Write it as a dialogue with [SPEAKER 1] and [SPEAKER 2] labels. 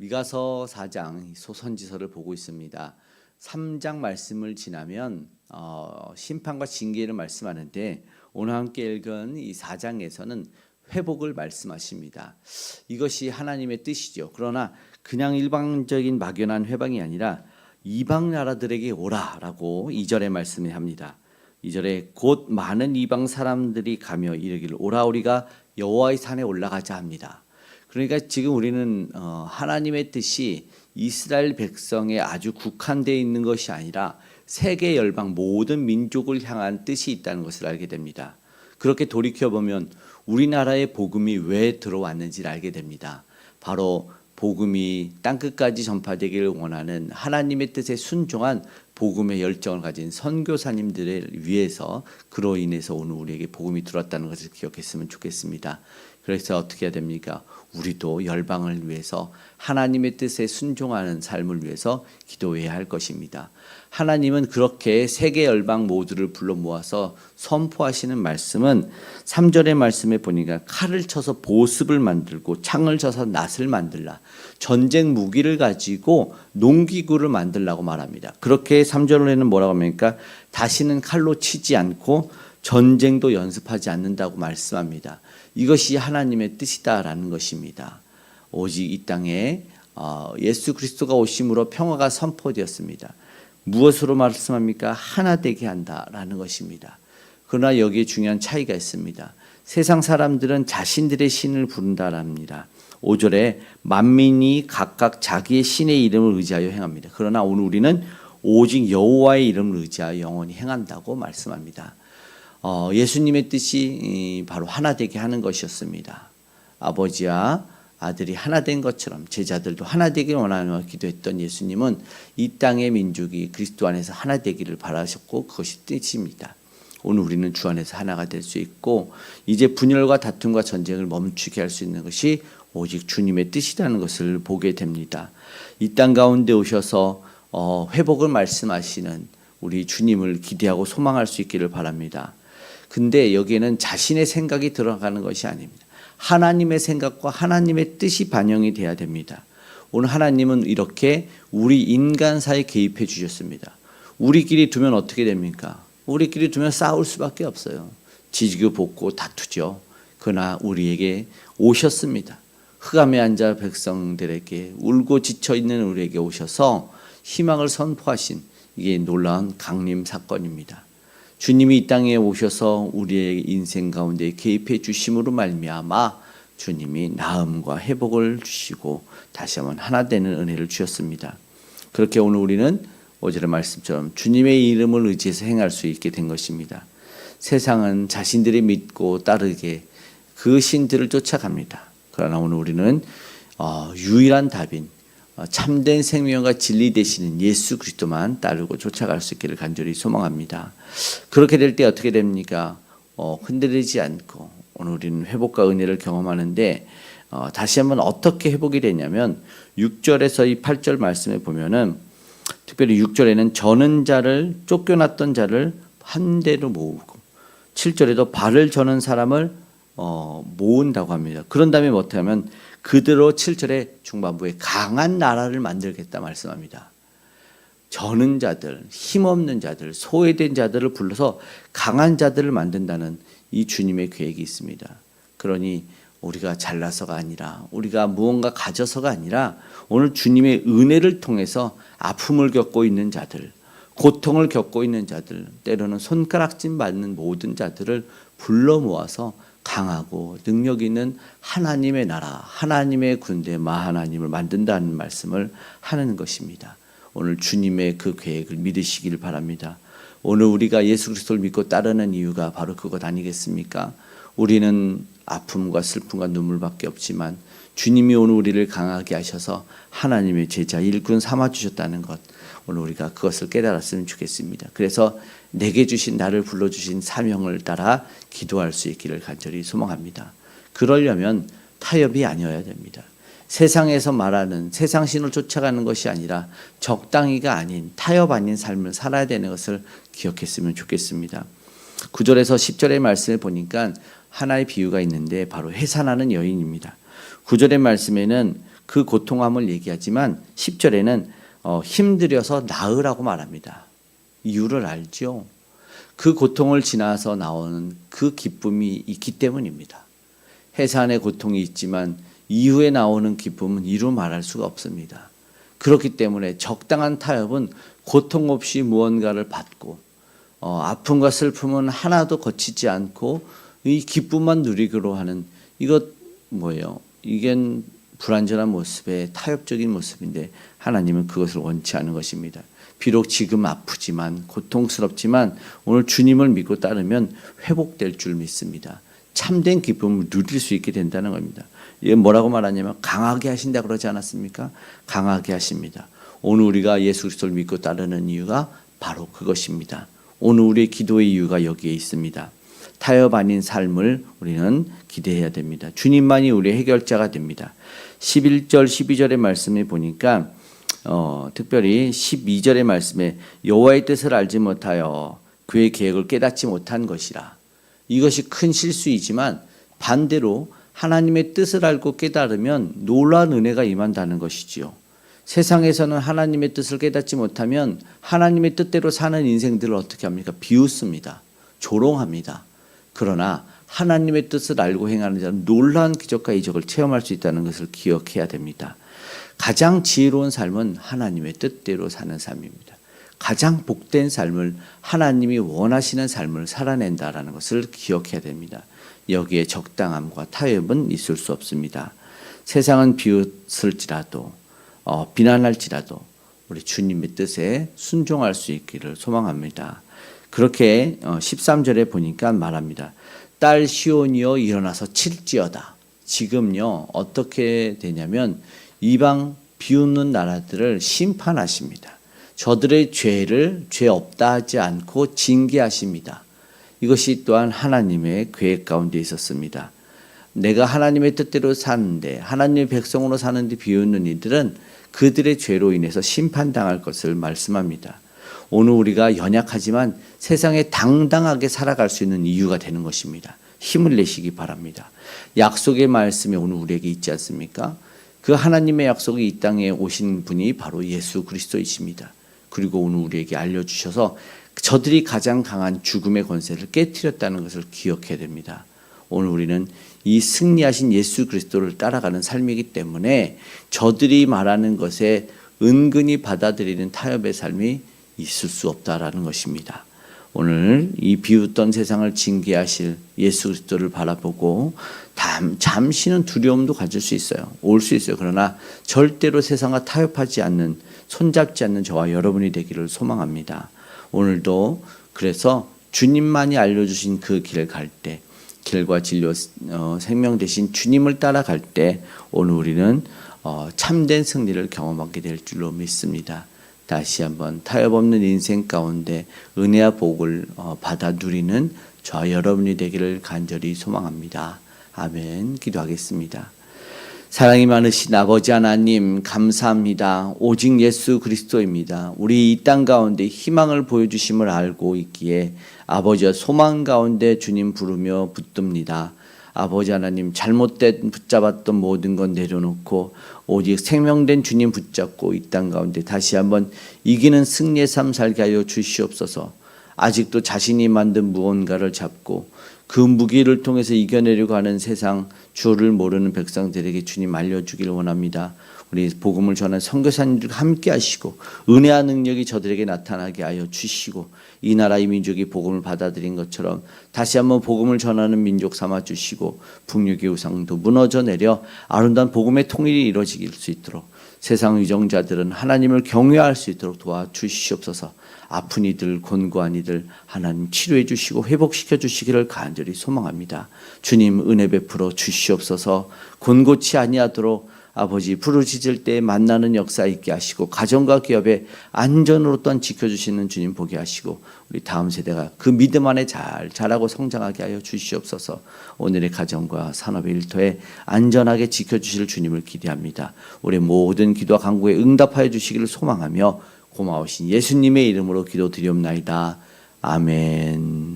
[SPEAKER 1] 미가서 4장 소선지서를 보고 있습니다. 3장 말씀을 지나면 심판과 징계를 말씀하는데 오늘 함께 읽은 이 4장에서는 회복을 말씀하십니다. 이것이 하나님의 뜻이죠. 그러나 그냥 일방적인 막연한 회방이 아니라 이방 나라들에게 오라라고 2절에 말씀합니다. 2절에 곧 많은 이방 사람들이 가며 이르기를 오라 우리가 여호와의 산에 올라가자 합니다. 그러니까 지금 우리는 하나님의 뜻이 이스라엘 백성에 아주 국한되어 있는 것이 아니라 세계 열방 모든 민족을 향한 뜻이 있다는 것을 알게 됩니다. 그렇게 돌이켜보면 우리나라에 복음이 왜 들어왔는지를 알게 됩니다. 바로 복음이 땅끝까지 전파되기를 원하는 하나님의 뜻에 순종한 복음의 열정을 가진 선교사님들을 위해서 그로 인해서 오늘 우리에게 복음이 들어왔다는 것을 기억했으면 좋겠습니다. 그래서 어떻게 해야 됩니까? 우리도 열방을 위해서 하나님의 뜻에 순종하는 삶을 위해서 기도해야 할 것입니다. 하나님은 그렇게 세계 열방 모두를 불러 모아서 선포하시는 말씀은 3절의 말씀에 보니까 칼을 쳐서 보습을 만들고 창을 쳐서 낫을 만들라, 전쟁 무기를 가지고 농기구를 만들라고 말합니다. 그렇게 3절에는 뭐라고 합니까? 다시는 칼로 치지 않고 전쟁도 연습하지 않는다고 말씀합니다. 이것이 하나님의 뜻이다라는 것입니다. 오직 이 땅에 예수 그리스도가 오심으로 평화가 선포되었습니다. 무엇으로 말씀합니까? 하나 되게 한다라는 것입니다. 그러나 여기에 중요한 차이가 있습니다. 세상 사람들은 자신들의 신을 부른다랍니다. 5절에 만민이 각각 자기의 신의 이름을 의지하여 행합니다. 그러나 오늘 우리는 오직 여호와의 이름을 의지하여 영원히 행한다고 말씀합니다. 예수님의 뜻이 바로 하나 되게 하는 것이었습니다. 아버지와 아들이 하나 된 것처럼 제자들도 하나 되기를 원하며 기도했던 예수님은 이 땅의 민족이 그리스도 안에서 하나 되기를 바라셨고 그것이 뜻입니다. 오늘 우리는 주 안에서 하나가 될 수 있고 이제 분열과 다툼과 전쟁을 멈추게 할 수 있는 것이 오직 주님의 뜻이라는 것을 보게 됩니다. 이 땅 가운데 오셔서 회복을 말씀하시는 우리 주님을 기대하고 소망할 수 있기를 바랍니다. 근데 여기에는 자신의 생각이 들어가는 것이 아닙니다. 하나님의 생각과 하나님의 뜻이 반영이 돼야 됩니다. 오늘 하나님은 이렇게 우리 인간사에 개입해 주셨습니다. 우리끼리 두면 어떻게 됩니까? 우리끼리 두면 싸울 수밖에 없어요. 지지고 볶고 다투죠. 그러나 우리에게 오셨습니다. 흑암에 앉아 백성들에게 울고 지쳐있는 우리에게 오셔서 희망을 선포하신 이게 놀라운 강림 사건입니다. 주님이 이 땅에 오셔서 우리의 인생 가운데 개입해 주심으로 말미암아 주님이 나음과 회복을 주시고 다시 한번 하나 되는 은혜를 주셨습니다. 그렇게 오늘 우리는 5절의 말씀처럼 주님의 이름을 의지해서 행할 수 있게 된 것입니다. 세상은 자신들이 믿고 따르게 그 신들을 쫓아갑니다. 그러나 오늘 우리는 유일한 답인 참된 생명과 진리 되시는 예수 그리스도만 따르고 쫓아갈 수 있기를 간절히 소망합니다. 그렇게 될 때 어떻게 됩니까? 흔들리지 않고 오늘 우리는 회복과 은혜를 경험하는데 다시 한번 어떻게 회복이 되냐면 6절에서 이 8절 말씀에 보면은 특별히 6절에는 저는 자를 쫓겨났던 자를 한 대로 모으고 7절에도 발을 저는 사람을 모은다고 합니다. 그런 다음에 못하면 그대로 7절의 중반부에 강한 나라를 만들겠다 말씀합니다. 저는 자들, 힘없는 자들, 소외된 자들을 불러서 강한 자들을 만든다는 이 주님의 계획이 있습니다. 그러니 우리가 잘나서가 아니라 우리가 무언가 가져서가 아니라 오늘 주님의 은혜를 통해서 아픔을 겪고 있는 자들, 고통을 겪고 있는 자들, 때로는 손가락질 받는 모든 자들을 불러 모아서 강하고 능력 있는 하나님의 나라, 하나님의 군대 마하나님을 만든다는 말씀을 하는 것입니다. 오늘 주님의 그 계획을 믿으시길 바랍니다. 오늘 우리가 예수 그리스도를 믿고 따르는 이유가 바로 그것 아니겠습니까? 우리는 아픔과 슬픔과 눈물밖에 없지만 주님이 오늘 우리를 강하게 하셔서 하나님의 제자 일꾼 삼아주셨다는 것, 오늘 우리가 그것을 깨달았으면 좋겠습니다. 그래서 내게 주신 나를 불러주신 사명을 따라 기도할 수 있기를 간절히 소망합니다. 그러려면 타협이 아니어야 됩니다. 세상에서 말하는 세상신을 쫓아가는 것이 아니라 적당히가 아닌 타협 아닌 삶을 살아야 되는 것을 기억했으면 좋겠습니다. 9절에서 10절의 말씀을 보니까 하나의 비유가 있는데 바로 해산하는 여인입니다. 9절의 말씀에는 그 고통함을 얘기하지만 10절에는 힘들여서 나으라고 말합니다. 이유를 알죠. 그 고통을 지나서 나오는 그 기쁨이 있기 때문입니다. 해산의 고통이 있지만 이후에 나오는 기쁨은 이루 말할 수가 없습니다. 그렇기 때문에 적당한 타협은 고통 없이 무언가를 받고 아픔과 슬픔은 하나도 거치지 않고 이 기쁨만 누리기로 하는 이것 뭐예요? 이게 불완전한 모습의 타협적인 모습인데 하나님은 그것을 원치 않은 것입니다. 비록 지금 아프지만 고통스럽지만 오늘 주님을 믿고 따르면 회복될 줄 믿습니다. 참된 기쁨을 누릴 수 있게 된다는 겁니다. 이게 뭐라고 말하냐면 강하게 하신다 그러지 않았습니까? 강하게 하십니다. 오늘 우리가 예수 그리스도를 믿고 따르는 이유가 바로 그것입니다. 오늘 우리의 기도의 이유가 여기에 있습니다. 타협 아닌 삶을 우리는 기대해야 됩니다. 주님만이 우리의 해결자가 됩니다. 11절 12절의 말씀을 보니까 특별히 12절의 말씀에 여호와의 뜻을 알지 못하여 그의 계획을 깨닫지 못한 것이라. 이것이 큰 실수이지만 반대로 하나님의 뜻을 알고 깨달으면 놀라운 은혜가 임한다는 것이지요. 세상에서는 하나님의 뜻을 깨닫지 못하면 하나님의 뜻대로 사는 인생들을 어떻게 합니까? 비웃습니다. 조롱합니다. 그러나 하나님의 뜻을 알고 행하는 자는 놀라운 기적과 이적을 체험할 수 있다는 것을 기억해야 됩니다. 가장 지혜로운 삶은 하나님의 뜻대로 사는 삶입니다. 가장 복된 삶을 하나님이 원하시는 삶을 살아낸다라는 것을 기억해야 됩니다. 여기에 적당함과 타협은 있을 수 없습니다. 세상은 비웃을지라도 비난할지라도 우리 주님의 뜻에 순종할 수 있기를 소망합니다. 그렇게 13절에 보니까 말합니다. 딸 시온이여 일어나서 칠지어다. 지금요 어떻게 되냐면 이방 비웃는 나라들을 심판하십니다. 저들의 죄를 죄 없다 하지 않고 징계하십니다. 이것이 또한 하나님의 계획 가운데 있었습니다. 내가 하나님의 뜻대로 사는데 하나님의 백성으로 사는데 비웃는 이들은 그들의 죄로 인해서 심판당할 것을 말씀합니다. 오늘 우리가 연약하지만 세상에 당당하게 살아갈 수 있는 이유가 되는 것입니다. 힘을 내시기 바랍니다. 약속의 말씀이 오늘 우리에게 있지 않습니까? 그 하나님의 약속이 이 땅에 오신 분이 바로 예수 그리스도이십니다. 그리고 오늘 우리에게 알려주셔서 저들이 가장 강한 죽음의 권세를 깨뜨렸다는 것을 기억해야 됩니다. 오늘 우리는 이 승리하신 예수 그리스도를 따라가는 삶이기 때문에 저들이 말하는 것에 은근히 받아들이는 타협의 삶이 있을 수 없다라는 것입니다. 오늘 이 비웃던 세상을 징계하실 예수 그리스도를 바라보고 잠시는 두려움도 가질 수 있어요. 올 수 있어요. 그러나 절대로 세상과 타협하지 않는, 손잡지 않는 저와 여러분이 되기를 소망합니다. 오늘도 그래서 주님만이 알려주신 그 길을 갈 때, 길과 진료 생명 되신 주님을 따라갈 때 오늘 우리는 참된 승리를 경험하게 될 줄로 믿습니다. 다시 한번 타협 없는 인생 가운데 은혜와 복을 받아 누리는 저와 여러분이 되기를 간절히 소망합니다. 아멘. 기도하겠습니다. 사랑이 많으신 아버지 하나님 감사합니다. 오직 예수 그리스도입니다. 우리 이 땅 가운데 희망을 보여주심을 알고 있기에 아버지와 소망 가운데 주님 부르며 붙듭니다. 아버지 하나님 잘못된 붙잡았던 모든 건 내려놓고 오직 생명된 주님 붙잡고 이 땅 가운데 다시 한번 이기는 승리의 삶 살게 하여 주시옵소서. 아직도 자신이 만든 무언가를 잡고 그 무기를 통해서 이겨내려고 하는 세상 주를 모르는 백성들에게 주님 알려주기를 원합니다. 우리 복음을 전하는 선교사님들과 함께 하시고 은혜와 능력이 저들에게 나타나게 하여 주시고 이 나라 이 민족이 복음을 받아들인 것처럼 다시 한번 복음을 전하는 민족 삼아 주시고 북녘의 우상도 무너져 내려 아름다운 복음의 통일이 이루어질 수 있도록 세상 위정자들은 하나님을 경외할 수 있도록 도와주시옵소서. 아픈 이들, 곤고한 이들 하나님 치료해 주시고 회복시켜 주시기를 간절히 소망합니다. 주님 은혜 베풀어 주시옵소서. 곤고치 아니하도록 아버지 부르짖을 때 만나는 역사 있게 하시고 가정과 기업에 안전으로 또한 지켜주시는 주님 보게 하시고 우리 다음 세대가 그 믿음 안에 잘 자라고 성장하게 하여 주시옵소서. 오늘의 가정과 산업의 일터에 안전하게 지켜주실 주님을 기대합니다. 우리 모든 기도와 간구에 응답하여 주시기를 소망하며 고마우신 예수님의 이름으로 기도드리옵나이다. 아멘.